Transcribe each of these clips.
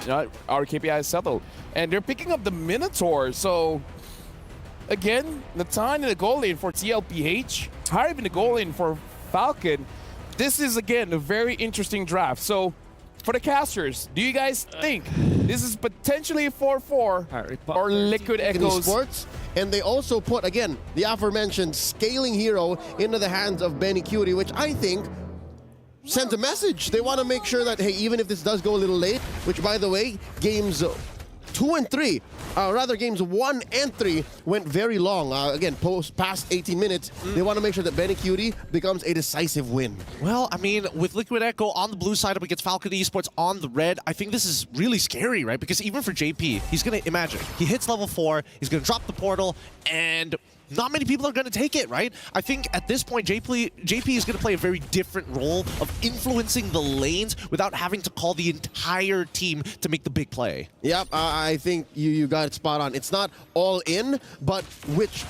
our KPI is settled. And they're picking up the Minotaur, so again, the time in the goal lane for TLPH, higher in the goal lane for Falcon. This is, again, a very interesting draft. So, for the casters, do you guys think this is potentially a 4-4 or Liquid Echoes? Esports, and they also put, again, the aforementioned scaling hero into the hands of Benny Cutie, which I think sends a message. They want to make sure that, hey, even if this does go a little late, which, by the way, games 2 and 3, rather games 1 and 3 went very long. Again, past 18 minutes, they want to make sure that Benny Cutie becomes a decisive win. Well, I mean, with Liquid Echo on the blue side up against FALCON Esports on the red, I think this is really scary, right? Because even for JP, he's going to imagine, he hits level 4, he's going to drop the portal, and not many people are going to take it, right? I think at this point, JP is going to play a very different role of influencing the lanes without having to call the entire team to make the big play. Yep, I think you got it spot on. It's not all in, but which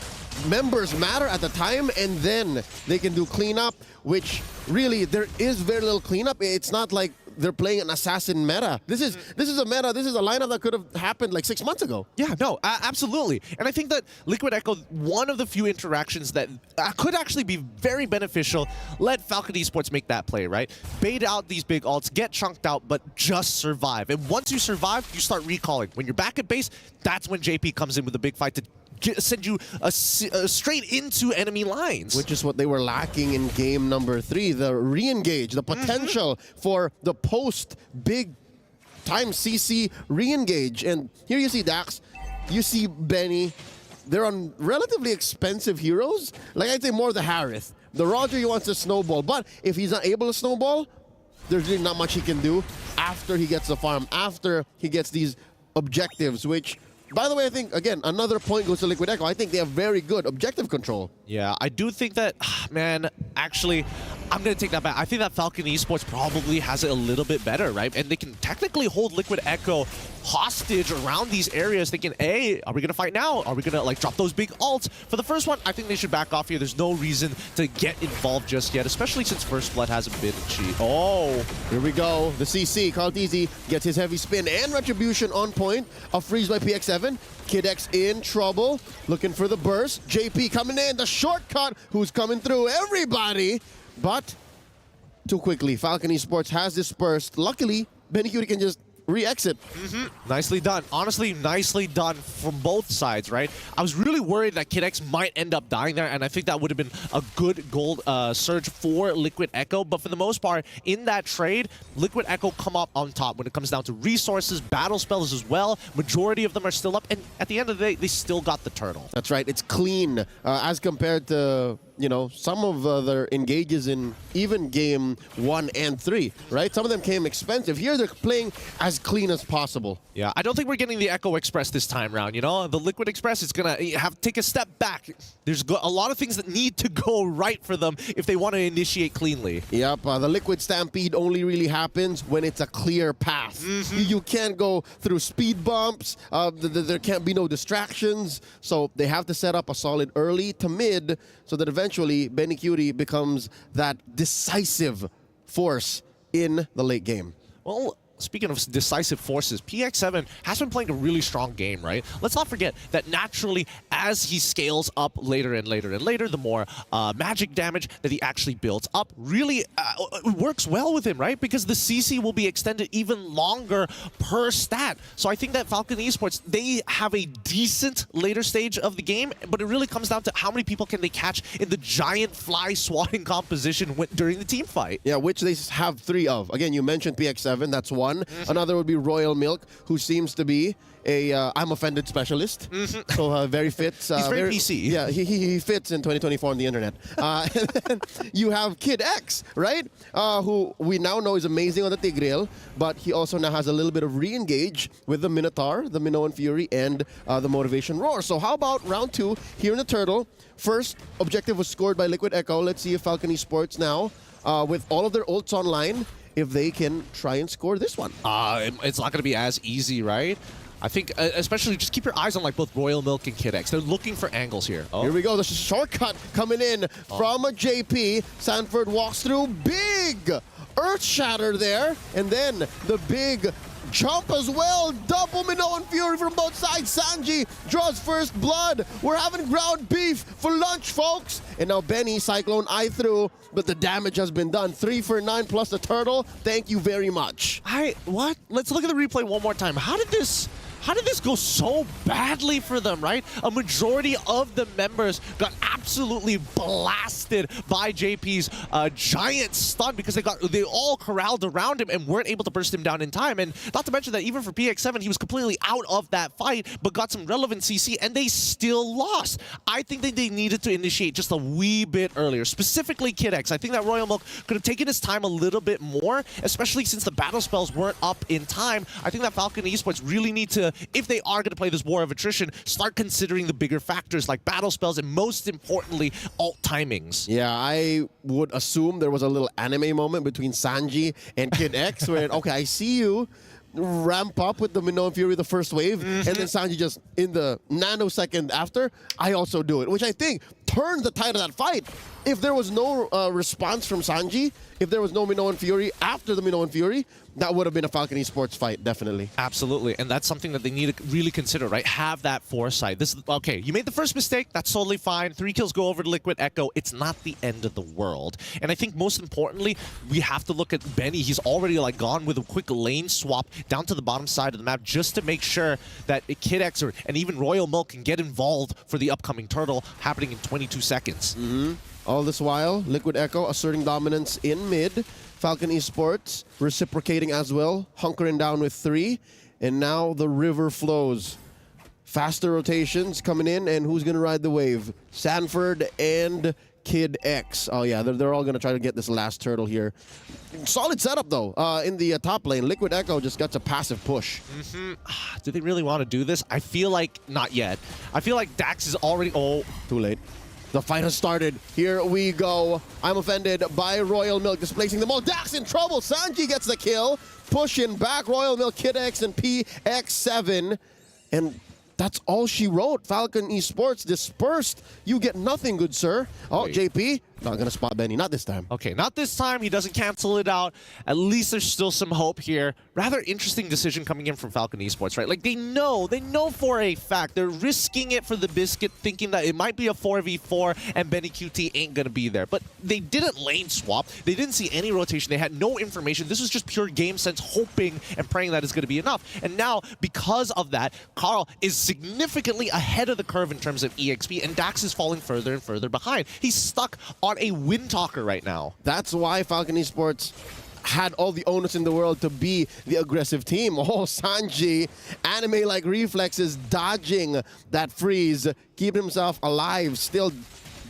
members matter at the time, and then they can do cleanup, which really, there is very little cleanup. It's not like they're playing an assassin meta. This is a meta, this is a lineup that could have happened like 6 months ago. Yeah, no, absolutely. And I think that Liquid Echo, one of the few interactions that could actually be very beneficial, let FALCON Esports make that play, right? Bait out these big ults, get chunked out, but just survive. And once you survive, you start recalling. When you're back at base, that's when JP comes in with a big fight to send you straight into enemy lines. Which is what they were lacking in game number 3, the re-engage, the potential for the post-big time CC re-engage. And here you see Dax, you see Benny, they're on relatively expensive heroes. Like I'd say more the Harith. The Roger, he wants to snowball, but if he's not able to snowball, there's really not much he can do after he gets the farm, after he gets these objectives, which, by the way, I think, again, another point goes to Liquid Echo. I think they have very good objective control. Yeah, I do think that, man, actually, I'm going to take that back. I think that FALCON Esports probably has it a little bit better, right? And they can technically hold Liquid Echo hostage around these areas thinking, hey, are we going to fight now? Are we going to, like, drop those big ults? For the first one, I think they should back off here. There's no reason to get involved just yet, especially since First Blood hasn't been achieved. Oh, here we go. The CC, Kaltizi, gets his heavy spin and retribution on point. A freeze by PX7. Kid X in trouble, looking for the burst. JP coming in, the shortcut, who's coming through everybody. But too quickly, FALCON Esports has dispersed. Luckily, Benny Cutie can just re-exit. Nicely done. Honestly, nicely done from both sides, right? I was really worried that Kid X might end up dying there, and I think that would have been a good gold surge for Liquid Echo. But for the most part, in that trade, Liquid Echo come up on top when it comes down to resources, battle spells as well. Majority of them are still up, and at the end of the day, they still got the turtle. That's right. It's clean as compared to, you know, some of their engages in even game 1 and 3, right? Some of them came expensive. Here, they're playing as clean as possible. Yeah, I don't think we're getting the Echo Express this time round, you know? The Liquid Express is going to have to take a step back. There's a lot of things that need to go right for them if they want to initiate cleanly. Yep, the Liquid Stampede only really happens when it's a clear path. You can't go through speed bumps. There can't be no distractions. So they have to set up a solid early to mid so that eventually Benny Cutie becomes that decisive force in the late game. Well, speaking of decisive forces, PX7 has been playing a really strong game, right? Let's not forget that naturally, as he scales up later and later and later, the more magic damage that he actually builds up really works well with him, right? Because the CC will be extended even longer per stat. So I think that FALCON Esports, they have a decent later stage of the game, but it really comes down to how many people can they catch in the giant fly swatting composition during the team fight. Yeah, which they have 3 of. Again, you mentioned PX7, that's one. Another would be Royal Milk, who seems to be a I'm offended specialist. So very fits. He's very PC. Yeah, he fits in 2024 on the internet. And then you have Kid X, right? Who we now know is amazing on the Tigreal, but he also now has a little bit of re-engage with the Minotaur, the Minoan Fury, and the Motivation Roar. So how about round 2 here in the Turtle? First objective was scored by Liquid Echo. Let's see if FALCON Esports now, with all of their ults online, if they can try and score this one. It's not going to be as easy, right? I think, especially, just keep your eyes on like both Royal Milk and Kid X. They're looking for angles here. Here we go. The shortcut coming in from a JP. Sanford walks through. Big Earth Shatter there. And then the big jump as well. Double Minoan Fury from both sides. Sanji draws first blood. We're having ground beef for lunch, folks. And now Benny, Cyclone Eye through, but the damage has been done. 3 for 9 plus the turtle. Thank you very much. What? Let's look at the replay one more time. How did this go so badly for them, right? A majority of the members got absolutely blasted by JP's giant stun because they all corralled around him and weren't able to burst him down in time. And not to mention that even for PX7, he was completely out of that fight, but got some relevant CC, and they still lost. I think that they needed to initiate just a wee bit earlier, specifically Kid X. I think that Royal Milk could have taken his time a little bit more, especially since the battle spells weren't up in time. I think that Falcon Esports really need to, if they are going to play this war of attrition, start considering the bigger factors like battle spells and, most importantly, alt timings. Yeah, I would assume there was a little anime moment between Sanji and Kid X where, okay, I see you ramp up with the Minoan Fury the first wave, and then Sanji just, in the nanosecond after, I also do it, which I think turned the tide of that fight. If there was no response from Sanji, if there was no Minoan Fury after the Minoan Fury, that would have been a Falcon Esports fight, definitely. Absolutely, and that's something that they need to really consider, right? Have that foresight. This is, okay, you made the first mistake, that's totally fine. 3 kills go over to Liquid Echo. It's not the end of the world. And I think most importantly, we have to look at Benny. He's already like gone with a quick lane swap down to the bottom side of the map just to make sure that Kid X and even Royal Milk can get involved for the upcoming turtle happening in 22 seconds. All this while, Liquid Echo asserting dominance in mid. Falcon Esports reciprocating as well, hunkering down with 3. And now the river flows. Faster rotations coming in, and who's going to ride the wave? Sanford and Kid X. Oh yeah, they're all going to try to get this last turtle here. Solid setup though in the top lane. Liquid Echo just got a passive push. Do they really want to do this? I feel like not yet. I feel like Dax is already... Oh, too late. The fight has started. Here we go. I'm offended by Royal Milk displacing them all. Dax in trouble. Sanji gets the kill. Pushing back Royal Milk, Kid X, and PX7. And that's all she wrote. Falcon Esports dispersed. You get nothing, good sir. Oh, Wait. JP, not going to spot Benny. Not this time. Okay, not this time. He doesn't cancel it out. At least there's still some hope here. Rather interesting decision coming in from Falcon Esports, right? Like, they know for a fact. They're risking it for the biscuit, thinking that it might be a 4v4 and Benny QT ain't going to be there. But they didn't lane swap. They didn't see any rotation. They had no information. This was just pure game sense, hoping and praying that it's going to be enough. And now, because of that, Carl is significantly ahead of the curve in terms of EXP, and Dax is falling further and further behind. He's stuck on a win talker right now. That's why Falcon Esports had all the onus in the world to be the aggressive team. Oh, Sanji, anime-like reflexes, dodging that freeze, keeping himself alive, still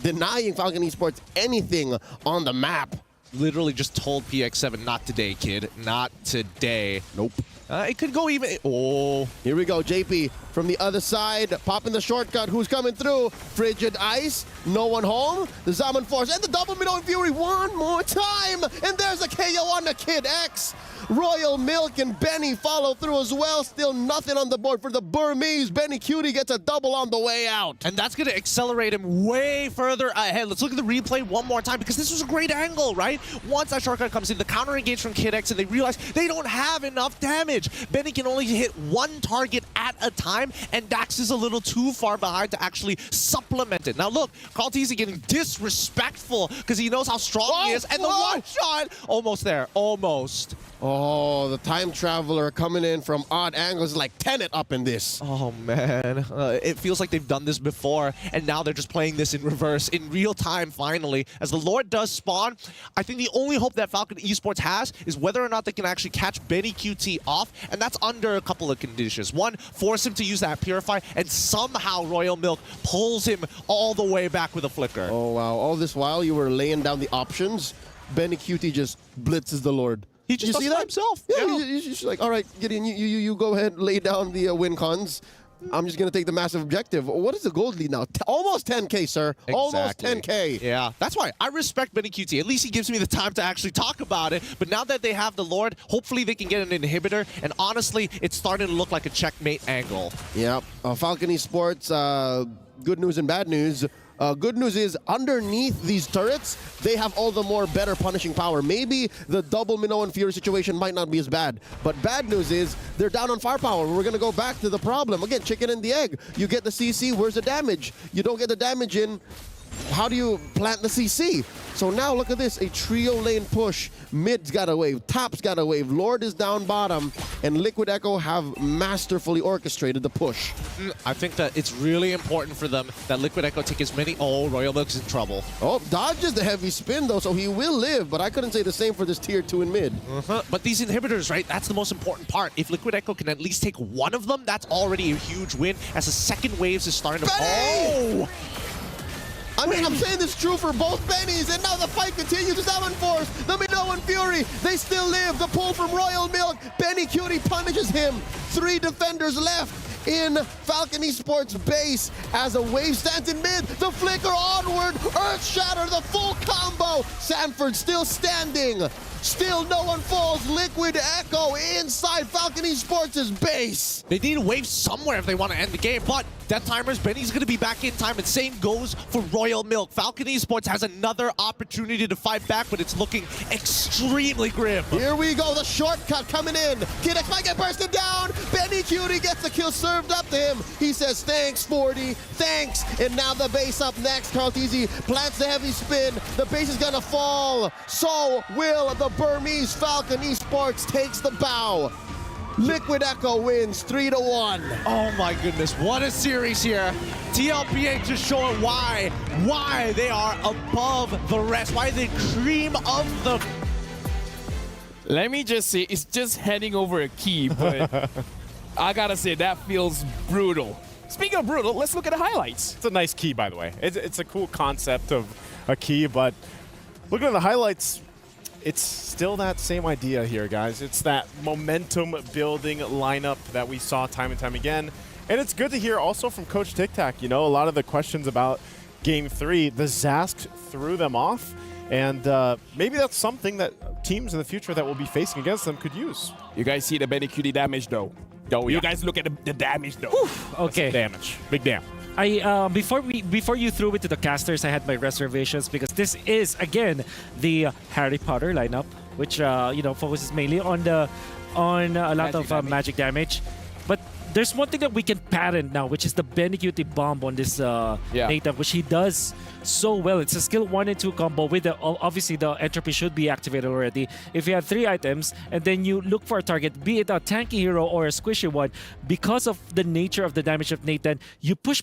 denying Falcon Esports anything on the map. Literally just told PX7, not today, kid. Not today. Nope. It could go even... Oh. Here we go, JP from the other side, popping the shortcut. Who's coming through? Frigid Ice, no one home. The Zaman Force and the double Minoan Fury one more time. And there's a KO on the Kid X. Royal Milk and Benny follow through as well. Still nothing on the board for the Burmese. Benny Cutie gets a double on the way out. And that's going to accelerate him way further ahead. Let's look at the replay one more time because this was a great angle, right? Once that shortcut comes in, the counter engage from Kid X, and they realize they don't have enough damage. Benny can only hit one target at a time, and Dax is a little too far behind to actually supplement it. Now look, Carl Teasy getting disrespectful because he knows how strong he is, and the one shot, almost there, almost. Oh, the time traveler coming in from odd angles, like Tenet up in this. Oh man, it feels like they've done this before, and now they're just playing this in reverse, in real time finally. As the Lord does spawn, I think the only hope that Falcon Esports has is whether or not they can actually catch Benny QT off, and that's under a couple of conditions. One, force him to use that Purify, and somehow Royal Milk pulls him all the way back with a flicker. Oh wow, all this while you were laying down the options, Benny QT just blitzes the Lord. He just does it himself. Yeah, he's just like, all right, Gideon, you go ahead, lay down the win cons. I'm just going to take the massive objective. What is the gold lead now? Almost 10K, sir. Exactly. Almost 10K. Yeah, that's why I respect Benny QT. At least he gives me the time to actually talk about it. But now that they have the Lord, hopefully they can get an inhibitor. And honestly, it's starting to look like a checkmate angle. Yep. Falcon Esports, good news and bad news. Good news is, underneath these turrets, they have all the more better punishing power. Maybe the double Minoan Fury situation might not be as bad, but bad news is they're down on firepower. We're going to go back to the problem. Again, chicken and the egg. You get the CC, where's the damage? You don't get the damage in, how do you plant the CC? So now look at this, a trio lane push. Mid's got a wave, top's got a wave, Lord is down bottom, and Liquid Echo have masterfully orchestrated the push. I think that it's really important for them that Liquid Echo take as many... Oh, Royal Milk's in trouble. Oh, dodges the heavy spin though, so he will live, but I couldn't say the same for this tier 2 in mid. But these inhibitors, right, that's the most important part. If Liquid Echo can at least take one of them, that's already a huge win as the second waves is starting to... Oh! I mean, I'm saying this true for both Bennies, and now the fight continues. 7 Force, the Minoan Fury, they still live. The pull from Royal Milk, Benny Cutie punishes him. 3 defenders left in FALCON Esports base as a wave stands in mid. The flicker onward, Earth Shatter, the full combo. Sanford still standing. Still no one falls. Liquid Echo inside FALCON Esports' base. They need a wave somewhere if they want to end the game, but Death Timers, Benny's going to be back in time, and same goes for Royal Milk. FALCON Esports has another opportunity to fight back, but it's looking extremely grim. Here we go, the shortcut coming in. Kid X might get bursted down. Benny Cutie gets the kill served up to him. He says, thanks, 40, thanks. And now the base up next. Carl Teasy plants the heavy spin. The base is going to fall. So will the Burmese. FALCON Esports takes the bow. Liquid Echo wins 3-1. Oh my goodness, what a series here. TLPH just showing why they are above the rest, why the cream of the... Let me just say, it's just handing over a key, but I gotta say, that feels brutal. Speaking of brutal, let's look at the highlights. It's a nice key, by the way. It's a cool concept of a key, but looking at the highlights, it's still that same idea here, guys. It's that momentum-building lineup that we saw time and time again. And it's good to hear also from Coach Tic Tac, you know, a lot of the questions about Game 3, the Zask threw them off. And maybe that's something that teams in the future that will be facing against them could use. You guys see the Benny Cutie damage, though? Oh, yeah. You guys look at the damage, though. Okay. Damage. Big damn. Before you threw it to the casters, I had my reservations because this is again the Harry Potter lineup, which you know, focuses mainly on a lot of magic damage. But there's one thing that we can patent now, which is the Benny Cutie bomb on this Nathan, which he does so well. It's a skill 1 and 2 combo with the obviously the entropy should be activated already. If you have 3 items and then you look for a target, be it a tanky hero or a squishy one, because of the nature of the damage of Nathan, you push